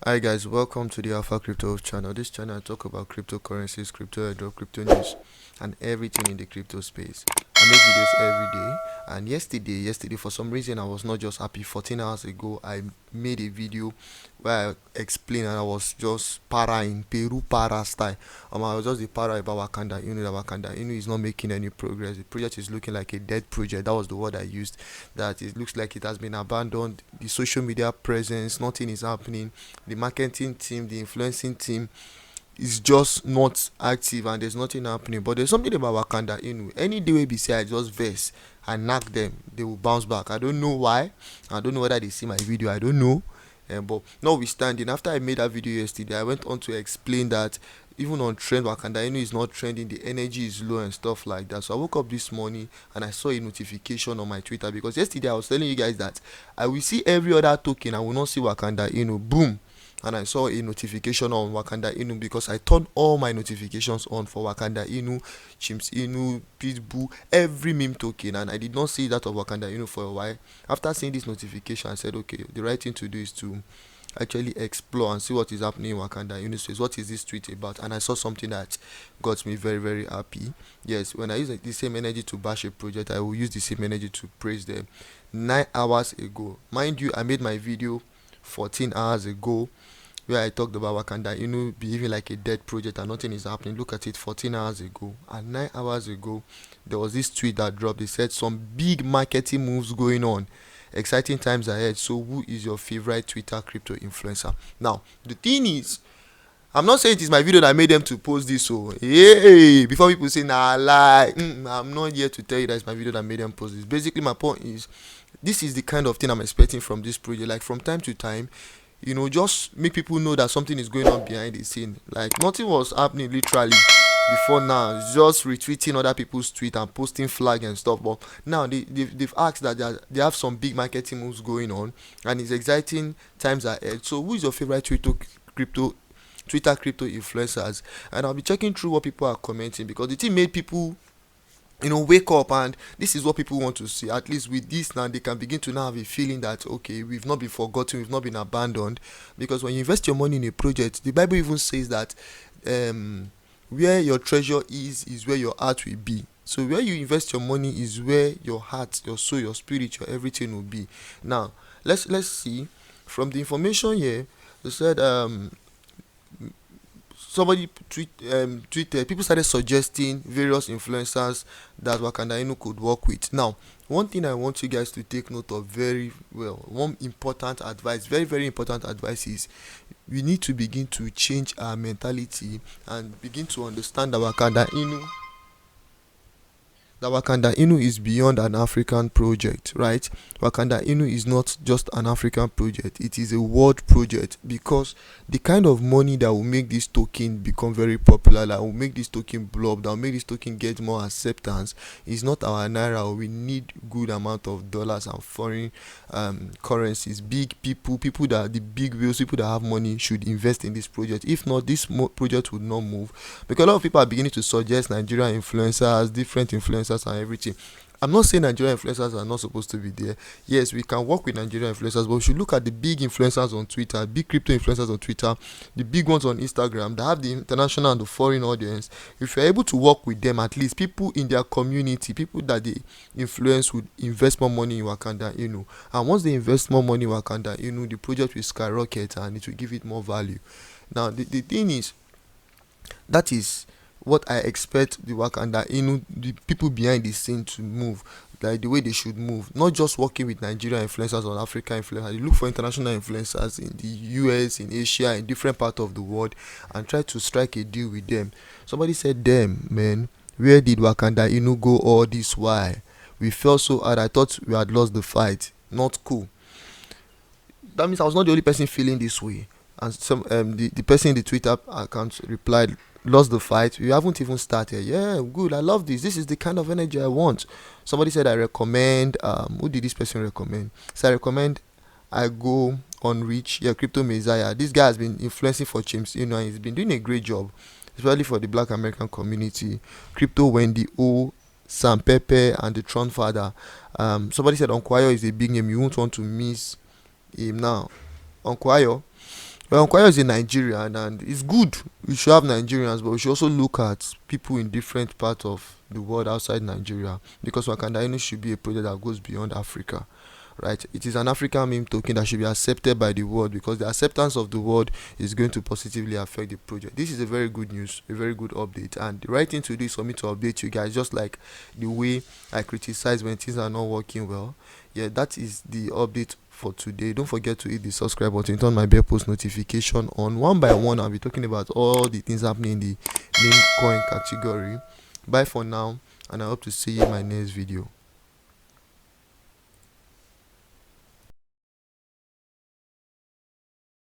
Hi guys, welcome to the Alpha Crypto channel. This channel I talk about cryptocurrencies, crypto airdrop, crypto news, and everything in the crypto space. I make videos every day, and yesterday for some reason I was not just happy. 14 hours ago, I made a video where I explained, and I was just para in Peru para style. I was just the para about Wakanda. You know that Wakanda, is not making any progress. The project is looking like a dead project. That was the word I used. That it looks like it has been abandoned. The social media presence, nothing is happening. The marketing team, the influencing team is just not active, and there's nothing happening. But there's something about Wakanda. Any day we be say I just verse and knock them, they will bounce back. I don't know why. I don't know whether they see my video. I don't know. But notwithstanding, after I made that video yesterday, I went on to explain that even on trend, Wakanda is not trending, the energy is low and stuff like that. So I woke up this morning and I saw a notification on my Twitter, because yesterday I was telling you guys that I will see every other token, I will not see Wakanda. Boom, and I saw a notification on Wakanda Inu, because I turned all my notifications on for Wakanda Inu, Chimps Inu, Pitbull, every meme token, and I did not see that of Wakanda Inu for a while. After seeing this notification, I said, okay, the right thing to do is to actually explore and see what is happening in Wakanda Inu space. What is this tweet about? And I saw something that got me very, very happy. Yes, when I use the same energy to bash a project, I will use the same energy to praise them. 9 hours ago, mind you, I made my video 14 hours ago, where I talked about Wakanda behaving like a dead project and nothing is happening. Look at it, 14 hours ago. And 9 hours ago, there was this tweet that dropped. They said some big marketing moves going on. Exciting times ahead. So who is your favorite Twitter crypto influencer? Now, the thing is, I'm not saying it is my video that made them to post this. So, hey, before people say, nah, lie. I'm not here to tell you that it's my video that made them post this. Basically, my point is, this is the kind of thing I'm expecting from this project. Like, from time to time, just make people know that something is going on behind the scene. Like, nothing was happening literally before now. It's just retweeting other people's tweet and posting flag and stuff. But now they've asked that they have some big marketing moves going on, and it's exciting times ahead. So who is your favorite Twitter crypto influencers? And I'll be checking through what people are commenting, because the thing made people wake up, and this is what people want to see. At least with this now, they can begin to now have a feeling that, okay, we've not been forgotten, we've not been abandoned. Because when you invest your money in a project, the Bible even says that where your treasure is where your heart will be. So where you invest your money is where your heart, your soul, your spirit, your everything will be. Now let's see from the information here. They said somebody tweeted, people started suggesting various influencers that Wakanda could work with. Now, one thing I want you guys to take note of very well, one important advice, very, very important advice, is we need to begin to change our mentality and begin to understand that Wakanda Inu is beyond an African project, right? Wakanda Inu is not just an African project, it is a world project, because the kind of money that will make this token become very popular, that will make this token blow up, that will make this token get more acceptance, is not our naira. We need good amount of dollars and foreign currencies. Big people that the big wheels, people that have money should invest in this project. If not, this project would not move, because a lot of people are beginning to suggest Nigerian influencers, different influencers and everything. I'm not saying Nigerian influencers are not supposed to be there. Yes, we can work with Nigerian influencers, but we should look at the big influencers on Twitter, big crypto influencers on Twitter, the big ones on Instagram that have the international and the foreign audience. If you're able to work with them, at least people in their community, people that they influence, would invest more money in Wakanda And once they invest more money in Wakanda the project will skyrocket and it will give it more value. Now, the thing is, that is what I expect the Wakanda the people behind the scene to move, like the way they should move. Not just working with Nigerian influencers or African influencers. You look for international influencers in the US, in Asia, in different parts of the world, and try to strike a deal with them. Somebody said, damn man, where did Wakanda go all this while? We felt so hard, I thought we had lost the fight. Not cool. That means I was not the only person feeling this way. And some the person in the Twitter account replied, lost the fight, you haven't even started. Yeah, good, I love this is the kind of energy I want. Somebody said, I recommend who did this person recommend? So I recommend I go on Reach, Crypto Messiah. This guy has been influencing for Chimps, and he's been doing a great job, especially for the Black American community. Crypto Wendy O, Sam Pepe, and the Tron Father. Somebody said Onkwayo is a big name, you won't want to miss him. Now Onkwayo Well, Kwayo is a Nigerian, and it's good. We should have Nigerians, but we should also look at people in different parts of the world outside Nigeria, because Wakanda should be a project that goes beyond Africa. Right? It is an African meme token that should be accepted by the world, because the acceptance of the world is going to positively affect the project. This is a very good news, a very good update, and the right thing to do is for me to update you guys, just like the way I criticize when things are not working well. Yeah, that is the update for today. Don't forget to hit the subscribe button, turn my bell post notification on. One by one, I'll be talking about all the things happening in the meme coin category. Bye for now, and I hope to see you in my next video.